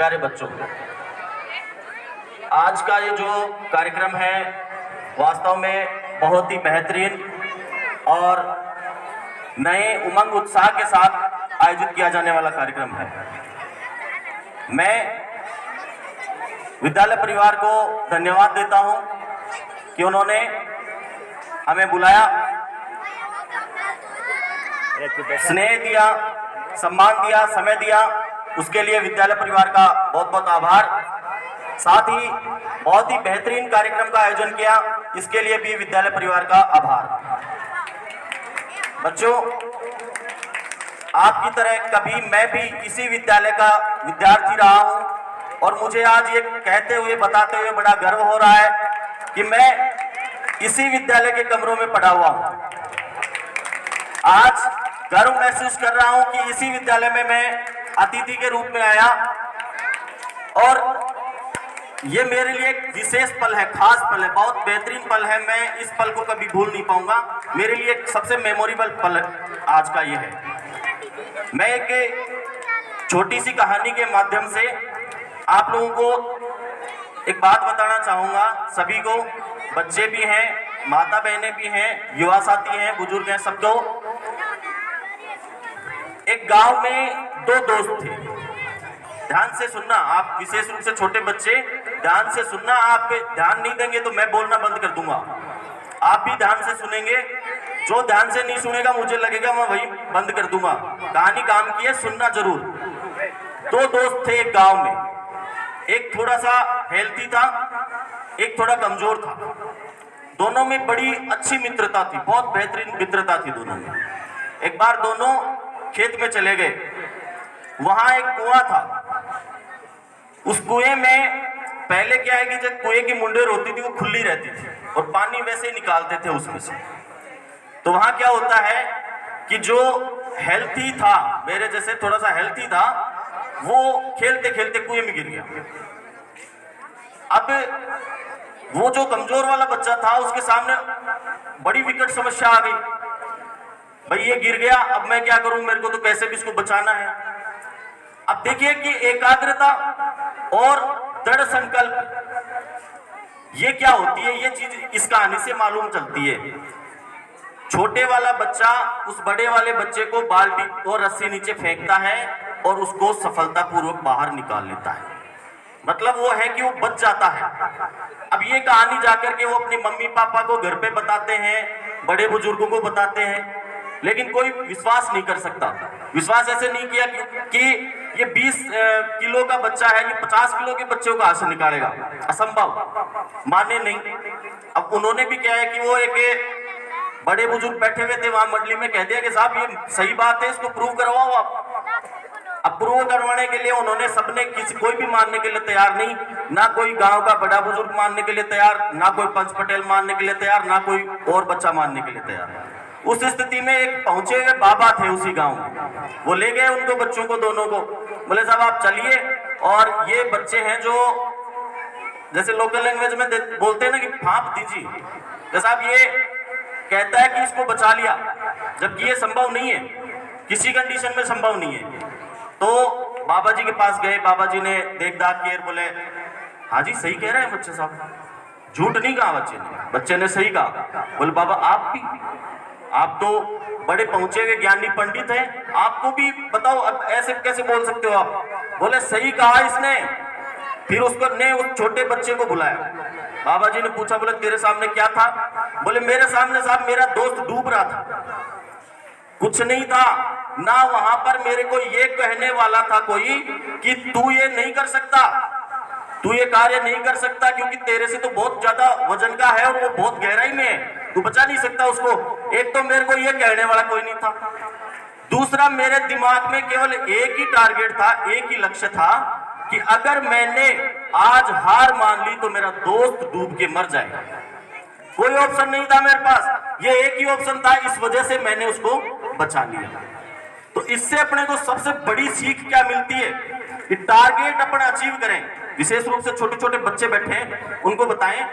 प्यारे बच्चों, आज का ये जो कार्यक्रम है वास्तव में बहुत ही बेहतरीन और नए उमंग उत्साह के साथ आयोजित किया जाने वाला कार्यक्रम है। मैं विद्यालय परिवार को धन्यवाद देता हूं कि उन्होंने हमें बुलाया, स्नेह दिया, सम्मान दिया, समय दिया। उसके लिए विद्यालय परिवार का बहुत बहुत आभार। साथ ही बहुत ही बेहतरीन कार्यक्रम का आयोजन किया, इसके लिए भी विद्यालय परिवार का आभार। बच्चों, आपकी तरह कभी मैं भी इसी विद्यालय का विद्यार्थी रहा हूं और मुझे आज ये कहते हुए बताते हुए बड़ा गर्व हो रहा है कि मैं इसी विद्यालय के कमरों में पढ़ा हुआ हूं। आज गर्व महसूस कर रहा हूं कि इसी विद्यालय में मैं अतिथि के रूप में आया और ये मेरे लिए एक विशेष पल है, खास पल है, बहुत बेहतरीन पल है। मैं इस पल को कभी भूल नहीं पाऊंगा। मेरे लिए एक सबसे मेमोरेबल पल आज का ये है। मैं एक छोटी सी कहानी के माध्यम से आप लोगों को एक बात बताना चाहूंगा। सभी को, बच्चे भी हैं, माता बहनें भी हैं, युवा साथी हैं, बुजुर्ग हैं, सबको। एक गांव में दो दोस्त थे। ध्यान से सुनना, आप विशेष रूप से छोटे बच्चे ध्यान से सुनना। आप ध्यान नहीं देंगे तो मैं बोलना बंद कर दूंगा। आप भी ध्यान से सुनेंगे। जो ध्यान से नहीं सुनेगा मुझे लगेगा मैं वही बंद कर दूंगा। कहानी काम की है, सुनना जरूर। दो दोस्त थे एक गांव में। एक थोड़ा सा हेल्थी था, एक थोड़ा कमजोर था। दोनों में बड़ी अच्छी मित्रता थी, बहुत बेहतरीन मित्रता थी दोनों में। एक बार दोनों खेत में चले गए। वहां एक कुआं था। उस कुएं में पहले क्या है कि जब कुएं की मुंडेर होती थी वो खुली रहती थी और पानी वैसे ही निकालते थे उसमें से। तो वहां क्या होता है कि जो हेल्थी था, मेरे जैसे थोड़ा सा हेल्थी था, वो खेलते खेलते कुएं में गिर गया। अब वो जो कमजोर वाला बच्चा था उसके सामने बड़ी विकट समस्या आ गई। भाई ये गिर गया, अब मैं क्या करूं, मेरे को तो कैसे भी इसको बचाना है। अब देखिए कि एकाग्रता और दृढ़ संकल्प ये क्या होती है, ये चीज इस कहानी से मालूम चलती है। छोटे वाला बच्चा उस बड़े वाले बच्चे को बाल्टी और रस्सी नीचे फेंकता है और उसको सफलतापूर्वक बाहर निकाल लेता है। मतलब वो है कि वो बच जाता है। अब ये कहानी जाकर के वो अपनी मम्मी पापा को घर पे बताते हैं, बड़े बुजुर्गों को बताते हैं, लेकिन कोई विश्वास नहीं कर सकता। विश्वास ऐसे नहीं किया कि ये 20 किलो का बच्चा है, ये 50 किलो के बच्चे को कहां से निकालेगा, असंभव, माने नहीं। अब उन्होंने भी क्या है कि वो एक बड़े बुजुर्ग बैठे हुए थे वहां मंडली में, कहते हैं कि साहब ये सही बात है, इसको प्रूव करवाओ आप। अब प्रूव करवाने के लिए उन्होंने सबने कोई भी मानने के लिए तैयार नहीं, ना कोई गांव का बड़ा बुजुर्ग मानने के लिए तैयार, ना कोई पंच पटेल मानने के लिए तैयार, ना कोई और बच्चा मानने के लिए तैयार। उस स्थिति में एक पहुंचे हुए बाबा थे उसी गांव में। वो ले गए उनको, बच्चों को, दोनों को। बोले साहब आप चलिए, और ये बच्चे हैं जो जैसे लोकल लैंग्वेज में बोलते हैं ना कि फाँप दीजिए। तो साहब ये कहता है कि इसको बचा लिया, जबकि ये संभव नहीं है, किसी कंडीशन में संभव नहीं है। तो बाबा जी के पास गए। बाबा जी ने देख दाख किए, बोले हाँ जी सही कह रहे हैं बच्चे साहब, झूठ नहीं कहा बच्चे ने सही कहा। बोले बाबा आप तो बड़े पहुंचे हुए ज्ञानी पंडित हैं, आपको भी बताओ अब ऐसे कैसे बोल सकते हो आप। बोले सही कहा इसने। फिर उसको ने उस छोटे बच्चे को बुलाया। बाबा जी ने पूछा, बोले तेरे सामने क्या था। बोले मेरे सामने साहब मेरा दोस्त डूब रहा था, कुछ नहीं था ना। वहां पर मेरे को ये कहने वाला था कोई कि तू ये नहीं कर सकता, तू ये कार्य नहीं कर सकता, क्योंकि तेरे से तो बहुत ज्यादा वजन का है और वो बहुत गहराई में है, तू बचा नहीं सकता उसको। एक तो मेरे को ये कहने वाला कोई नहीं था। दूसरा, मेरे दिमाग में केवल एक ही टारगेट था, एक ही लक्ष्य था कि अगर मैंने आज हार मान ली तो मेरा दोस्त डूब के मर जाएगा। कोई ऑप्शन नहीं था मेरे पास, ये एक ही ऑप्शन था, इस वजह से मैंने उसको बचा लिया। तो इससे अपने को सबसे बड़ी सीख क्या मिलती है कि टारगेट अपना अचीव करें। विशेष रूप से छोटे छोटे बच्चे बैठे हैं, उनको बताएं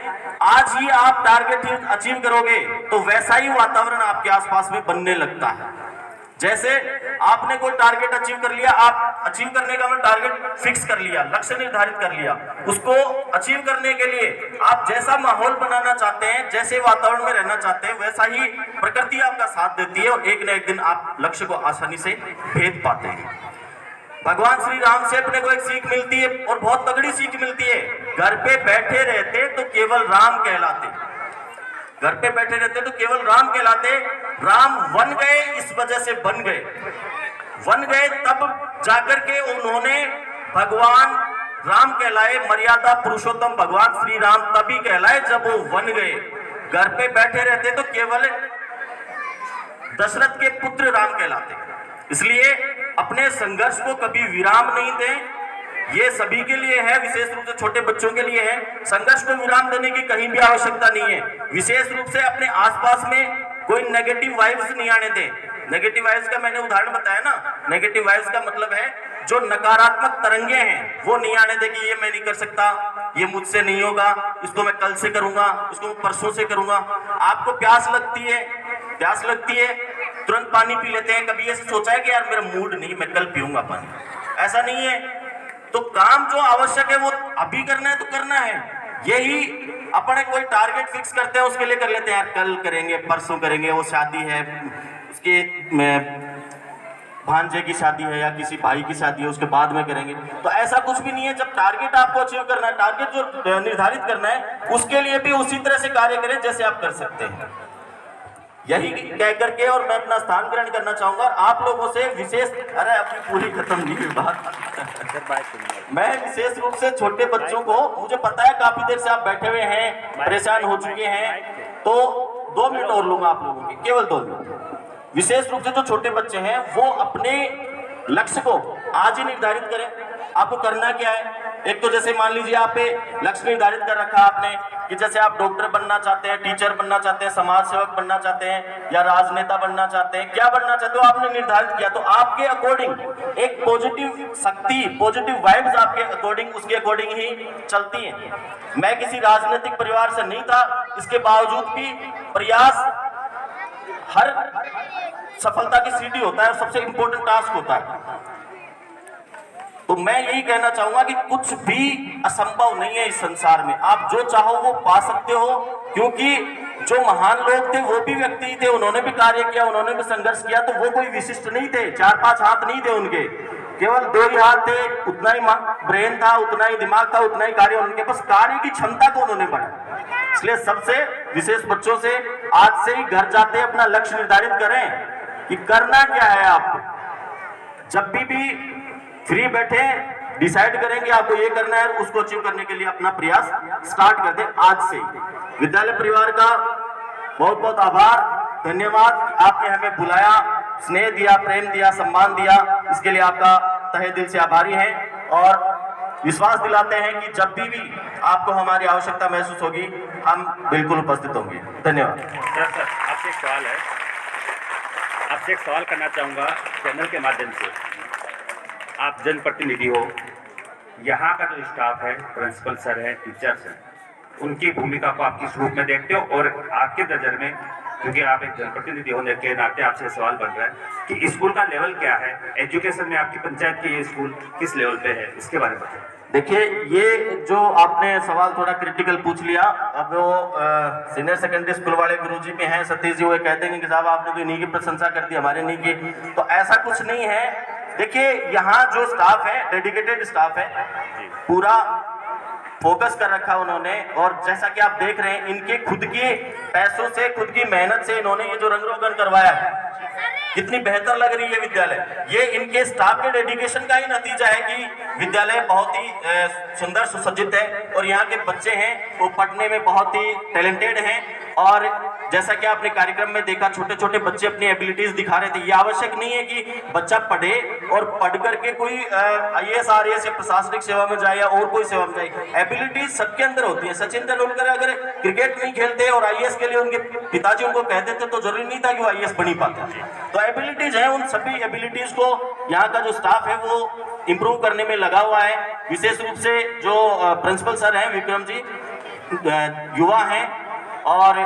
आज ही आप टारगेट अचीव करोगे तो वैसा ही वातावरण आपके आसपास में बनने लगता है। जैसे आपने कोई टारगेट अचीव कर लिया, आप अचीव करने का मतलब टारगेट फिक्स कर लिया, लक्ष्य निर्धारित कर लिया, उसको अचीव करने के लिए आप जैसा माहौल बनाना चाहते हैं, जैसे वातावरण में रहना चाहते हैं, वैसा ही प्रकृति आपका साथ देती है और एक न एक दिन आप लक्ष्य को आसानी से भेद पाते हैं। भगवान श्री राम से अपने को एक सीख मिलती है और बहुत तगड़ी सीख मिलती है। घर पे बैठे रहते तो केवल राम कहलाते, घर पे बैठे रहते तो केवल राम कहलाते। राम वन गए इस वजह से बन गए, वन गए तब जाकर के उन्होंने भगवान राम कहलाए, मर्यादा पुरुषोत्तम भगवान श्री राम तभी कहलाए जब वो वन गए। घर पे बैठे रहते तो केवल दशरथ के पुत्र राम कहलाते। इसलिए अपने संघर्ष को कभी विराम नहीं दें, ये सभी के लिए है, विशेष रूप से छोटे बच्चों के लिए है। संघर्ष को विराम देने की कहीं भी आवश्यकता नहीं है। विशेष रूप से अपने आसपास में कोई नेगेटिव वाइब्स नहीं आने दें। नेगेटिव वाइब्स का मैंने उदाहरण बताया ना, नेगेटिव वाइब्स का मतलब है जो नकारात्मक तरंगे हैं वो नहीं आने दें कि ये मैं नहीं कर सकता, ये मुझसे नहीं होगा, इसको मैं कल से करूंगा, इसको मैं परसों से करूंगा। आपको प्यास लगती है, प्यास लगती है तुरंत पानी पी लेते हैं। कभी ऐसे सोचा है कि यार मेरा मूड नहीं, मैं कल पीऊंगा पानी? ऐसा नहीं है। तो काम जो आवश्यक है वो अभी करना है तो करना है। यही अपने कोई टारगेट फिक्स करते हैं उसके लिए कर लेते हैं, यार कल करेंगे, परसों करेंगे, वो शादी है, उसके भांजे की शादी है या किसी भाई की शादी है, उसके बाद में करेंगे। तो ऐसा कुछ भी नहीं है। जब टारगेट आपको अचीव करना है, टारगेट जो निर्धारित करना है, उसके लिए भी उसी तरह से कार्य करें जैसे आप कर सकते हैं। यही कह करके और मैं अपना स्थान ग्रहण करना चाहूंगा। आप लोगों से विशेष, अरे अपनी पूरी खत्म नहीं हुई बात। मैं विशेष रूप से छोटे बच्चों को, मुझे पता है काफी देर से आप बैठे हुए हैं, परेशान हो चुके हैं, तो 2 मिनट और लूंगा आप लोगों की, केवल 2 मिनट। विशेष रूप से जो छोटे बच्चे हैं वो अपने लक्ष्य को आज ही निर्धारित करें। आपको करना क्या है? एक तो जैसे मान लीजिए आप लक्ष्य निर्धारित कर रखा आपने कि जैसे आप डॉक्टर बनना चाहते हैं, टीचर बनना चाहते हैं, समाज सेवक बनना चाहते हैं या राजनेता बनना चाहते हैं, क्या बनना चाहते हो आपने निर्धारित किया, तो आपके अकॉर्डिंग एक पॉजिटिव शक्ति, पॉजिटिव वाइब्स आपके अकॉर्डिंग, उसके अकॉर्डिंग ही चलती हैं। मैं किसी राजनीतिक परिवार से नहीं था, इसके बावजूद भी प्रयास हर सफलता की सीढ़ी होता है और सबसे इंपॉर्टेंट टास्क होता है। तो मैं यही कहना चाहूंगा कि कुछ भी असंभव नहीं है इस संसार में। आप जो चाहो वो पा सकते हो, क्योंकि जो महान लोग थे वो भी व्यक्ति थे, उन्होंने भी कार्य किया, उन्होंने भी संघर्ष किया। तो वो कोई विशिष्ट नहीं थे, 4-5 हाथ नहीं थे उनके, केवल 2 ही हाथ थे, उतना ही ब्रेन था, उतना ही दिमाग था, उतना ही कार्य उनके पास, कार्य की क्षमता को उन्होंने बढ़ाया। इसलिए सबसे विशेष बच्चों से आज से ही घर जाते अपना लक्ष्य निर्धारित करें कि करना क्या है। आप जब भी फ्री बैठे डिसाइड करेंगे आपको ये करना है, उसको अचीव करने के लिए अपना प्रयास स्टार्ट कर दें आज से। विद्यालय परिवार का बहुत बहुत आभार, धन्यवाद। आपने हमें बुलाया, स्नेह दिया, प्रेम दिया, सम्मान दिया, इसके लिए आपका तहे दिल से आभारी हैं और विश्वास दिलाते हैं कि जब भी आपको हमारी आवश्यकता महसूस होगी हम बिल्कुल उपस्थित होंगे। धन्यवाद। सर आपसे एक सवाल है, आपसे एक सवाल करना चाहूँगा चैनल के माध्यम से। आप जनप्रतिनिधि हो, यहाँ का जो स्टाफ है, प्रिंसिपल सर हैं, टीचर्स हैं, उनकी भूमिका को आप किस रूप में देखते हो? और आपके नज़र में, क्योंकि आप एक जनप्रतिनिधि होने के नाते आपसे सवाल बन रहा है कि स्कूल का लेवल क्या है, एजुकेशन में आपकी पंचायत की ये स्कूल किस लेवल पे है, इसके बारे में बताइए। देखिए, ये जो आपने सवाल थोड़ा क्रिटिकल पूछ लिया। अब वो सीनियर सेकेंडरी स्कूल वाले गुरुजी पे हैं, सतीश जी, वो कहते हैं कि साहब आपने तो इन्हीं की प्रशंसा कर दी, हमारे नहीं की। तो ऐसा कुछ नहीं है। देखिए, यहाँ जो स्टाफ है डेडिकेटेड स्टाफ है, पूरा फोकस कर रखा उन्होंने। और जैसा कि आप देख रहे हैं, इनके खुद के पैसों से, खुद की मेहनत से इन्होंने ये जो रंग रोगन करवाया है, कितनी बेहतर लग रही है विद्यालय। ये इनके स्टाफ के डेडिकेशन का ही नतीजा है कि विद्यालय बहुत ही सुंदर सुसज्जित है और यहाँ के बच्चे हैं वो पढ़ने में बहुत ही टैलेंटेड हैं। और जैसा कि आपने कार्यक्रम में देखा, छोटे छोटे बच्चे अपनी एबिलिटीज दिखा रहे थे। ये आवश्यक नहीं है कि बच्चा पढ़े और पढ़ करके कोई IAS RAS या प्रशासनिक सेवा में जाए या और कोई सेवा में जाए। एबिलिटीज सबके अंदर होती है। सचिन तेंदुलकर अगर क्रिकेट नहीं खेलते और IAS के लिए उनके पिताजी उनको कहते थे तो जरूरी नहीं था कि वो IAS बन ही पाते। तो एबिलिटीज है, उन सभी एबिलिटीज को यहाँ का जो स्टाफ है वो इम्प्रूव करने में लगा हुआ है। विशेष रूप से जो प्रिंसिपल सर हैं विक्रम जी, युवा हैं और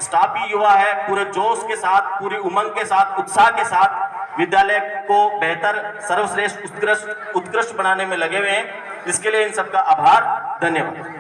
स्टाफ भी युवा है। पूरे जोश के साथ, पूरी उमंग के साथ, उत्साह के साथ विद्यालय को बेहतर, सर्वश्रेष्ठ, उत्कृष्ट बनाने में लगे हुए हैं। इसके लिए इन सबका आभार, धन्यवाद।